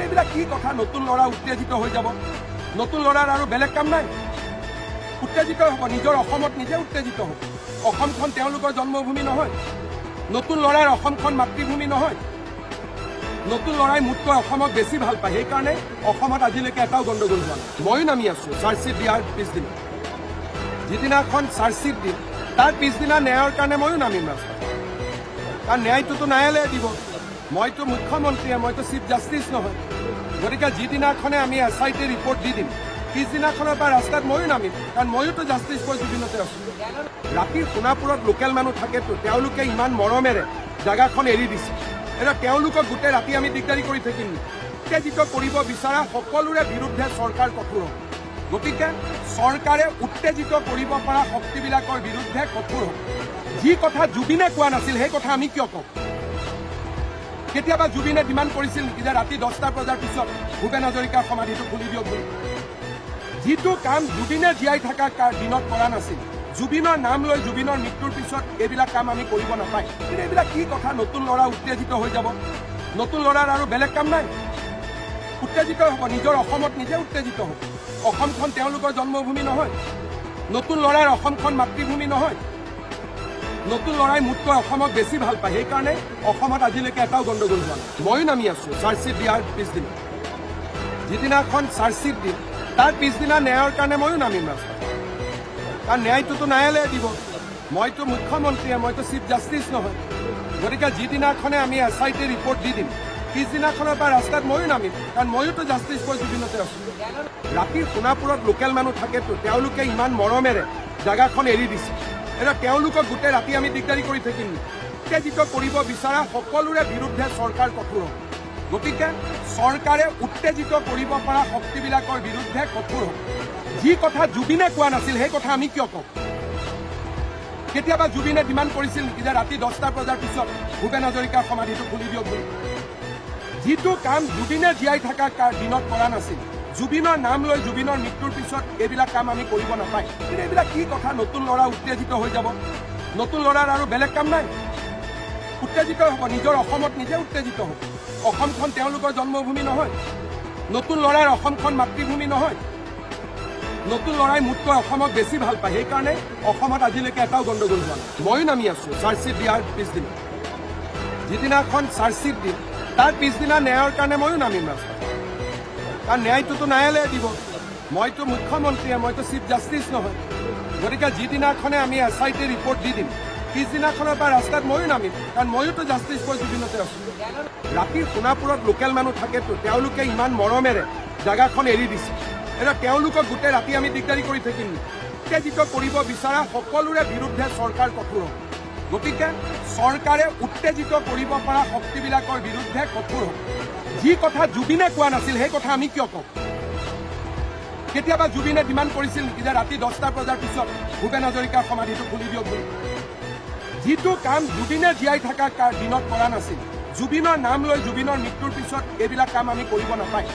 এইবিলাক কি কথা নতুন ল'ৰা উত্তেজিত হৈ যাব নতুন ল'ৰাৰ আৰু বেলেগ কাম নাই উত্তেজিত হ'ব নিজৰ অসমত নিজে উত্তেজিত হ'ব অসমখন তেওঁলোকৰ জন্মভূমি নহয় নতুন ল'ৰাৰ অসমখন মাতৃভূমি নহয় নতুন ল'ৰাই মোতকৈ অসমক বেছি ভাল পায় সেইকাৰণে অসমত আজিলৈকে এটাও গণ্ডগোল হোৱা নাই ময়ো নামি আছোঁ চাৰ্জশ্বিট দিয়াৰ পিছদিনা যিদিনাখন চাৰ্জশ্বিট দিম তাৰ পিছদিনা ন্যায়ৰ কাৰণে ময়ো নামিম ৰাস্তাত কাৰণ ন্যায়টোতো ন্যায়ালয়ে দিব মইতো মুখ্যমন্ত্ৰীয়ে মইতো চিফ জাষ্টিছ নহয় গতিকে যিদিনাখনে আমি SIT ৰিপৰ্ট দি দিম পিছদিনাখনৰ পৰা ৰাস্তাত ময়ো নামিম কাৰণ ময়োতো জাষ্টিছ ফৰ জুবিনতে আছোঁ ৰাতি সোণাপুৰত লোকেল মানুহ থাকেতো তেওঁলোকে ইমান মৰমেৰে জেগাখন এৰি দিছে এতিয়া তেওঁলোকক গোটেই ৰাতি আমি দিগদাৰি কৰি থাকিম উত্তেজিত কৰিব বিচৰা সকলোৰে বিৰুদ্ধে চৰকাৰ কঠোৰ হ'ব গতিকে চৰকাৰে উত্তেজিত কৰিব পৰা শক্তিবিলাকৰ বিৰুদ্ধে কঠোৰ হ'ব যি কথা জুবিনে কোৱা নাছিল সেই কথা আমি কিয় কওঁ কেতিয়াবা জুবিনে ডিমাণ্ড কৰিছিল নেকি যে ৰাতি 10টা বজাৰ পিছত ভূপেন হাজৰিকাৰ সমাধিটো খুলি দিয়ক বুলি যিটো কাম জুবিনে জীয়াই থকা দিনত কৰা নাছিল জুবিনৰ নাম লৈ জুবিনৰ মৃত্যুৰ পিছত এইবিলাক কাম আমি কৰিব নাপায় কিন্তু এইবিলাক কি কথা নতুন ল'ৰা উত্তেজিত হৈ যাব নতুন ল'ৰাৰ আৰু বেলেগ কাম নাই উত্তেজিত হ'ব নিজৰ অসমত নিজে উত্তেজিত হ'ব অসমখন তেওঁলোকৰ জন্মভূমি নহয় নতুন ল'ৰাৰ অসমখন মাতৃভূমি নহয় নতুন ল'ৰাই মোতকৈ অসমক বেছি ভাল পায় সেইকাৰণে অসমত আজিলৈকে এটাও গণ্ডগোল হোৱা নাই ময়ো নামি আছোঁ চাৰ্জশ্বিট দিয়াৰ পিছদিনা যিদিনাখন চাৰ্জশ্বিট দিম তাৰ পিছদিনা ন্যায়ৰ কাৰণে ময়ো নামিম ৰাস্তাত কাৰণ ন্যায়টোতো ন্যায়ালয়ে দিব মইতো মুখ্যমন্ত্ৰীয়ে মইতো চিফ জাষ্টিছ নহয় গতিকে যিদিনাখনে আমি SIT ৰিপৰ্ট দি দিম পিছদিনাখনৰ পৰা ৰাস্তাত ময়ো নামিম কাৰণ ময়োতো জাষ্টিছ ফৰ জুবিনতে আছোঁ ৰাতি সোণাপুৰত লোকেল মানুহ থাকেতো তেওঁলোকে ইমান মৰমেৰে জেগাখন এৰি দিছে এতিয়া তেওঁলোকক গোটেই ৰাতি আমি দিগদাৰি কৰি থাকিম উত্তেজিত কৰিব বিচৰা সকলোৰে বিৰুদ্ধে চৰকাৰ কঠোৰ হ'ব গতিকে চৰকাৰে উত্তেজিত কৰিব পৰা শক্তিবিলাকৰ বিৰুদ্ধে কঠোৰ হ'ব যি কথা জুবিনে কোৱা নাছিল সেই কথা আমি কিয় কওঁ কেতিয়াবা জুবিনে ডিমাণ্ড কৰিছিল নেকি যে ৰাতি 10টা বজাৰ পিছত ভূপেন হাজৰিকাৰ সমাধিটো খুলি দিয়ক বুলি যিটো কাম জুবিনে জীয়াই থকা দিনত কৰা নাছিল জুবিনৰ নাম লৈ জুবিনৰ মৃত্যুৰ পিছত এইবিলাক কাম আমি কৰিব নাপায় কিন্তু এইবিলাক কি কথা নতুন ল'ৰা উত্তেজিত হৈ যাব নতুন ল'ৰাৰ আৰু বেলেগ কাম নাই উত্তেজিত হ'ব নিজৰ অসমত নিজে উত্তেজিত হ'ব অসমখন তেওঁলোকৰ জন্মভূমি নহয় নতুন ল'ৰাৰ অসমখন মাতৃভূমি নহয় নতুন ল'ৰাই মোতকৈ অসমক বেছি ভাল পায় সেইকাৰণে অসমত আজিলৈকে এটাও গণ্ডগোল হোৱা নাই ময়ো নামি আছোঁ চাৰ্জশ্বিট দিয়াৰ পিছদিনা যিদিনাখন চাৰ্জশ্বিট দিম তাৰ পিছদিনা ন্যায়ৰ কাৰণে ময়ো নামিম ৰাস্তাত কাৰণ ন্যায়টোতো ন্যায়ালয়ে দিব মইতো মুখ্যমন্ত্ৰীয়ে মইতো চিফ জাষ্টিছ নহয় গতিকে যিদিনাখনে আমি SIT ৰিপৰ্ট দি দিম পিছদিনাখনৰ পৰা ৰাস্তাত ময়ো নামিম কাৰণ ময়োতো জাষ্টিছ ফৰ জুবিনতে আছোঁ ৰাতি সোণাপুৰত লোকেল মানুহ থাকেতো তেওঁলোকে ইমান মৰমেৰে জেগাখন এৰি দিছে এতিয়া তেওঁলোকক গোটেই ৰাতি আমি দিগদাৰি কৰি থাকিম উত্তেজিত কৰিব বিচৰা সকলোৰে বিৰুদ্ধে চৰকাৰ কঠোৰ হ'ব গতিকে চৰকাৰে উত্তেজিত কৰিব পৰা শক্তিবিলাকৰ বিৰুদ্ধে কঠোৰ হ'ব যি কথা জুবিনে কোৱা নাছিল সেই কথা আমি কিয় কওঁ কেতিয়াবা জুবিনে ডিমাণ্ড কৰিছিল নেকি যে ৰাতি 10টা বজাৰ পিছত ভূপেন হাজৰিকাৰ সমাধিটো খুলি দিয়ক বুলি যিটো কাম জুবিনে জীয়াই থকা দিনত কৰা নাছিল জুবিনৰ নাম লৈ জুবিনৰ মৃত্যুৰ পিছত এইবিলাক কাম আমি কৰিব নাপায়